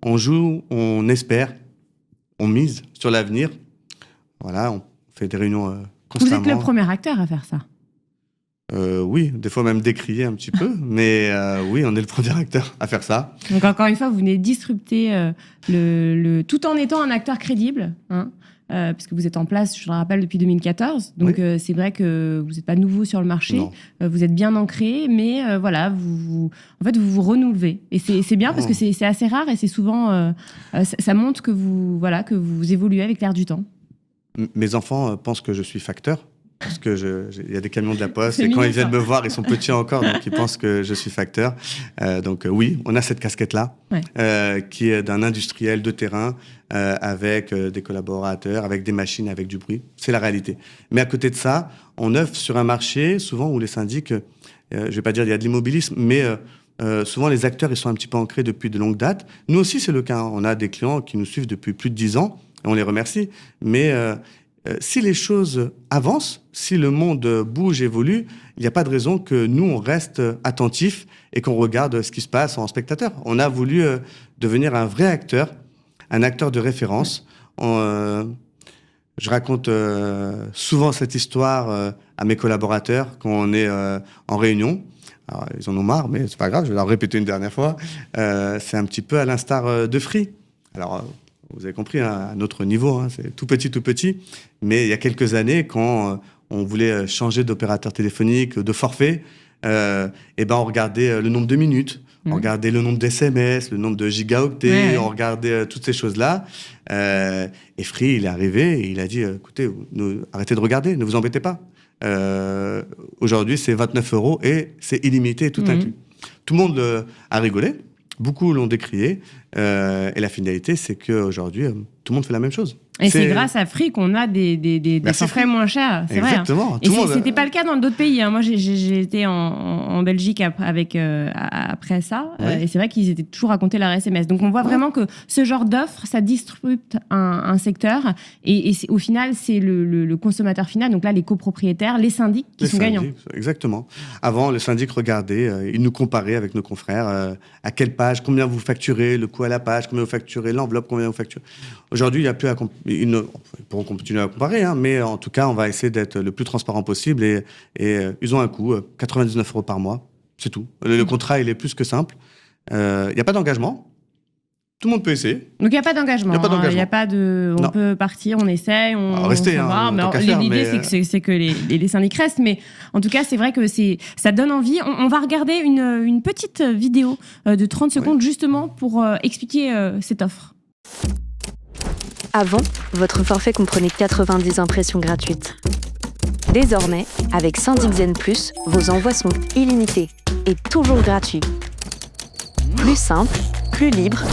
On joue, on espère, on mise sur l'avenir. Voilà, on fait des réunions constamment. Vous êtes le premier acteur à faire ça. Oui, des fois même décrié un petit peu, mais oui, on est le premier acteur à faire ça. Donc encore une fois, vous venez disrupter tout en étant un acteur crédible, puisque vous êtes en place, je le rappelle, depuis 2014. Donc c'est vrai que vous n'êtes pas nouveau sur le marché, vous êtes bien ancré, mais voilà, vous vous renouvelez. Et c'est bien parce que c'est assez rare et c'est souvent, ça montre que vous évoluez avec l'air du temps. Mes enfants pensent que je suis facteur. Parce qu'il y a des camions de la Poste et quand ils viennent me voir, ils sont petits encore, donc ils pensent que je suis facteur. Oui, on a cette casquette-là, qui est d'un industriel de terrain, avec des collaborateurs, avec des machines, avec du bruit. C'est la réalité. Mais à côté de ça, on œuvre sur un marché, souvent où les syndics, je ne vais pas dire qu'il y a de l'immobilisme, mais souvent les acteurs ils sont un petit peu ancrés depuis de longues dates. Nous aussi, c'est le cas. On a des clients qui nous suivent depuis plus de 10 ans, et on les remercie. Mais si les choses avancent, si le monde bouge, évolue, il n'y a pas de raison que nous, on reste attentifs et qu'on regarde ce qui se passe en spectateur. On a voulu devenir un vrai acteur, un acteur de référence. Je raconte souvent cette histoire à mes collaborateurs quand on est en réunion. Alors, ils en ont marre, mais c'est pas grave, je vais leur répéter une dernière fois. C'est un petit peu à l'instar de Free. Alors, vous avez compris, à notre niveau, c'est tout petit. Mais il y a quelques années, quand on voulait changer d'opérateur téléphonique, de forfait, on regardait le nombre de minutes, on regardait le nombre d'SMS, le nombre de gigaoctets, on regardait toutes ces choses-là. Et Free, il est arrivé et il a dit, écoutez, arrêtez de regarder, ne vous embêtez pas. Aujourd'hui, c'est 29 € et c'est illimité, tout inclus. Tout le monde a rigolé. Beaucoup l'ont décrié. Et la finalité, c'est qu'aujourd'hui, tout le monde fait la même chose. Et c'est grâce à Free qu'on a des forfaits moins chers. C'est exactement. Vrai. Et c'était pas le cas dans d'autres pays. Moi, j'ai été en Belgique après ça. Et c'est vrai qu'ils étaient toujours à compter leur SMS. Donc, on voit vraiment que ce genre d'offre, ça disrupte un secteur. Et au final, c'est le consommateur final. Donc là, les copropriétaires, les syndics qui sont gagnants. Exactement. Avant, le syndic regardait, il nous comparait avec nos confrères. À quelle page, combien vous facturez, le coût à la page, combien vous facturez, l'enveloppe, combien vous facturez. Aujourd'hui, il n'y a plus ils pourront continuer à comparer, mais en tout cas, on va essayer d'être le plus transparent possible et ils ont un coût, 99 € par mois, c'est tout. Le contrat, il est plus que simple. Il n'y a pas d'engagement. Tout le monde peut essayer. Donc, il n'y a pas d'engagement. Il n'y a pas de... On peut partir, on essaye, on rester, va voir. L'idée, c'est que les syndics restent. Mais en tout cas, c'est vrai que ça donne envie. On va regarder une petite vidéo de 30 secondes justement pour expliquer cette offre. Avant, votre forfait comprenait 90 impressions gratuites. Désormais, avec Syndic Zen Plus, vos envois sont illimités et toujours gratuits. Plus simple, plus libre,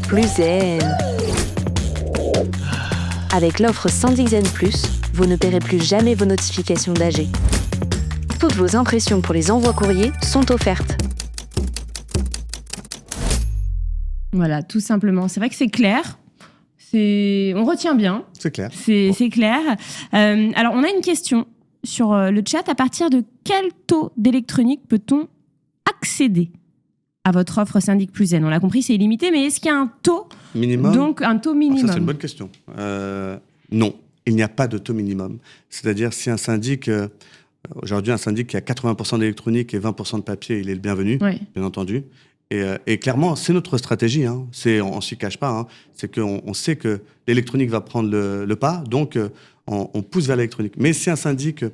plus zen. Avec l'offre Syndic Zen Plus, vous ne paierez plus jamais vos notifications d'AG. Toutes vos impressions pour les envois courriers sont offertes. Voilà, tout simplement. C'est vrai que c'est clair. On retient bien. C'est clair. C'est clair. Alors, on a une question sur le chat. À partir de quel taux d'électronique peut-on accéder à votre offre Syndic Plus Zen? On l'a compris, c'est illimité, mais est-ce qu'il y a un taux minimum? Donc, un taux minimum. Alors ça, c'est une bonne question. Non, il n'y a pas de taux minimum. C'est-à-dire, si un syndic... aujourd'hui, un syndic qui a 80% d'électronique et 20% de papier, il est le bienvenu, bien entendu. Et clairement, c'est notre stratégie. On ne s'y cache pas. C'est qu'on sait que l'électronique va prendre le pas, donc on pousse vers l'électronique. Mais si un syndic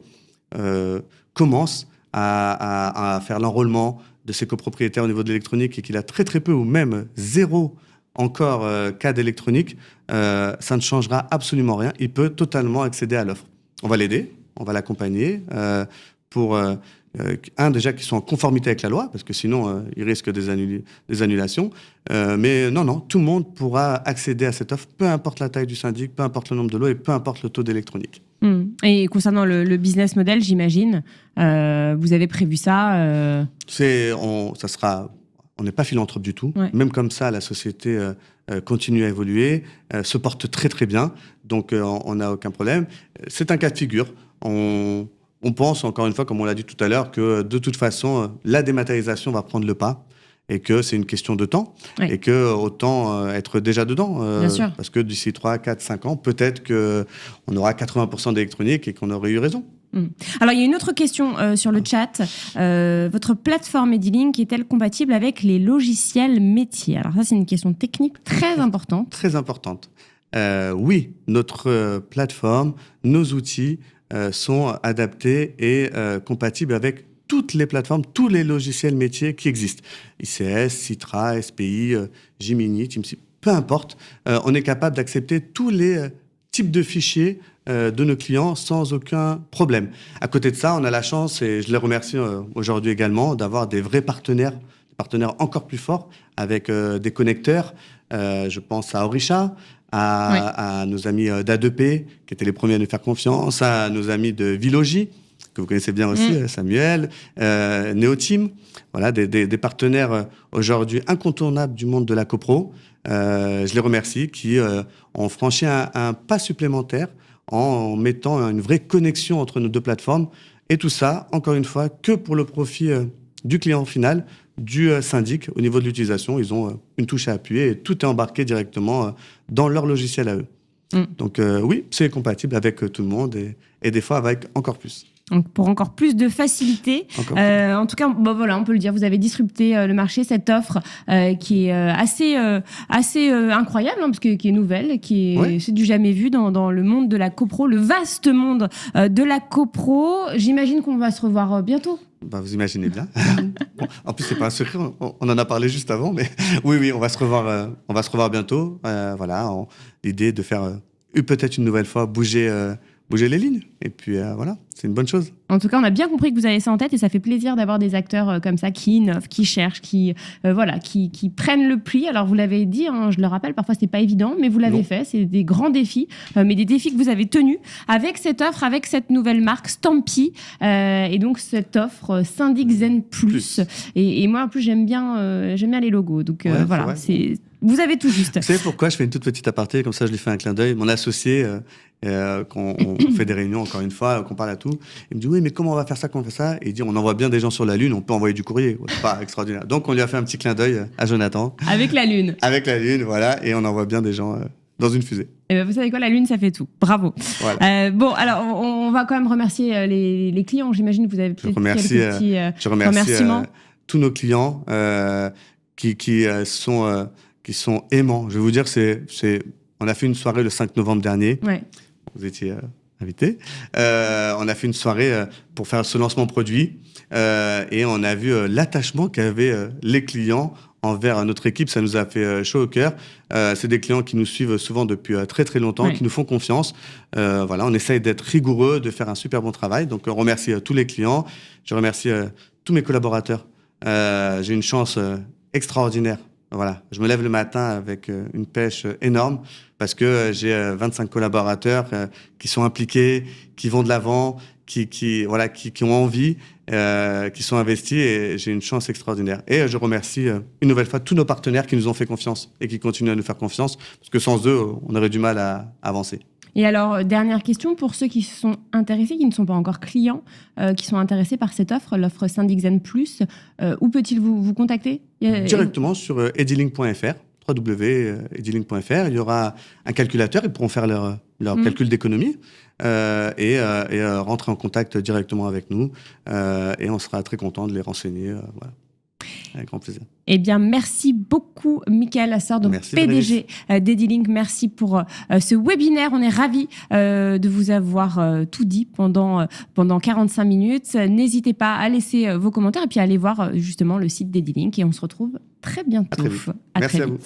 commence à faire l'enrôlement de ses copropriétaires au niveau de l'électronique et qu'il a très très peu ou même zéro encore cas d'électronique, ça ne changera absolument rien. Il peut totalement accéder à l'offre. On va l'aider, on va l'accompagner pour... déjà qu'ils sont en conformité avec la loi, parce que sinon, ils risquent des annulations. Mais non, tout le monde pourra accéder à cette offre, peu importe la taille du syndic, peu importe le nombre de lots et peu importe le taux d'électronique. Et concernant le business model, j'imagine, vous avez prévu ça On n'est pas philanthrope du tout. Ouais. Même comme ça, la société continue à évoluer, se porte très très bien. Donc on n'a aucun problème. C'est un cas de figure. On pense, encore une fois, comme on l'a dit tout à l'heure, que de toute façon, la dématérialisation va prendre le pas et que c'est une question de temps. Ouais. Et que autant être déjà dedans. Bien sûr. Parce que d'ici 3, 4, 5 ans, peut-être qu'on aura 80% d'électronique et qu'on aurait eu raison. Alors, il y a une autre question sur le chat. Votre plateforme Edilink est-elle compatible avec les logiciels métiers? Alors ça, c'est une question technique très importante. Très importante. Oui, notre plateforme, nos outils sont adaptés et compatibles avec toutes les plateformes, tous les logiciels métiers qui existent. ICS, Citra, SPI, Jiminy, TeamSpeak, peu importe. On est capable d'accepter tous les types de fichiers de nos clients sans aucun problème. À côté de ça, on a la chance, et je les remercie aujourd'hui également, d'avoir des vrais partenaires encore plus forts avec des connecteurs. Je pense à Orisha, à nos amis d'A2P, qui étaient les premiers à nous faire confiance, à nos amis de Vilogy, que vous connaissez bien aussi, Samuel, Neoteam. Voilà, des partenaires aujourd'hui incontournables du monde de la copro. Je les remercie, qui ont franchi un pas supplémentaire en mettant une vraie connexion entre nos deux plateformes. Et tout ça, encore une fois, que pour le profit du client final, du syndic. Au niveau de l'utilisation, ils ont une touche à appuyer et tout est embarqué directement dans leur logiciel à eux. Donc oui, c'est compatible avec tout le monde et des fois avec encore plus. Donc pour encore plus de facilité. En tout cas, voilà, on peut le dire, vous avez disrupté le marché, cette offre qui est assez incroyable, parce que qui est nouvelle, c'est du jamais vu dans le monde de la copro, le vaste monde de la copro. J'imagine qu'on va se revoir bientôt. Vous imaginez bien. Bon, en plus, c'est pas un secret, on en a parlé juste avant, mais oui, on va se revoir bientôt. Voilà, l'idée de faire peut-être une nouvelle fois bouger les lignes. Et puis voilà, c'est une bonne chose. En tout cas, on a bien compris que vous avez ça en tête et ça fait plaisir d'avoir des acteurs comme ça qui innovent, qui cherchent, qui prennent le pli. Alors, vous l'avez dit, je le rappelle, parfois, c'est pas évident, mais vous l'avez fait. C'est des grands défis, mais des défis que vous avez tenus avec cette offre, avec cette nouvelle marque Stampy et donc cette offre Syndic Zen Plus. Et moi, en plus, j'aime bien les logos. Donc voilà, vous avez tout juste. Vous savez pourquoi je fais une toute petite aparté, comme ça je lui fais un clin d'œil. Mon associé, quand on fait des réunions, encore une fois, qu'on parle à tout, il me dit oui, mais comment on va faire ça, comment on fait ça? Et il dit on envoie bien des gens sur la Lune, on peut envoyer du courrier. C'est pas extraordinaire. Donc on lui a fait un petit clin d'œil à Jonathan. Avec la Lune. Avec la Lune, voilà, et on envoie bien des gens dans une fusée. Et ben vous savez quoi, la Lune, ça fait tout. Bravo. Voilà. Bon, alors on va quand même remercier les clients. J'imagine que vous avez peut-être quelques petits remerciements. Tous nos clients qui sont aimants. Je vais vous dire, on a fait une soirée le 5 novembre dernier. Ouais. Vous étiez invité. On a fait une soirée pour faire ce lancement produit et on a vu l'attachement qu'avaient les clients envers notre équipe. Ça nous a fait chaud au cœur. C'est des clients qui nous suivent souvent depuis très très longtemps, qui nous font confiance. Voilà, on essaye d'être rigoureux, de faire un super bon travail. Donc on remercie tous les clients. Je remercie tous mes collaborateurs. J'ai une chance extraordinaire. Voilà, je me lève le matin avec une pêche énorme parce que j'ai 25 collaborateurs qui sont impliqués, qui vont de l'avant, qui ont envie, qui sont investis et j'ai une chance extraordinaire. Et je remercie une nouvelle fois tous nos partenaires qui nous ont fait confiance et qui continuent à nous faire confiance parce que sans eux, on aurait du mal à avancer. Et alors, dernière question, pour ceux qui sont intéressés, qui ne sont pas encore clients, qui sont intéressés par cette offre, l'offre Syndic Zen Plus, où peut-il vous contacter? Directement sur edilink.fr, www.edilink.fr. Il y aura un calculateur, ils pourront faire leur calcul d'économie et rentrer en contact directement avec nous. Et on sera très content de les renseigner. Voilà. Avec grand plaisir. Eh bien, merci beaucoup, Michael Assor, donc PDG d'Edilink. Merci pour ce webinaire. On est ravis de vous avoir tout dit pendant 45 minutes. N'hésitez pas à laisser vos commentaires et puis à aller voir justement le site d'Edilink. Et on se retrouve très bientôt. À très vite. Merci à vous.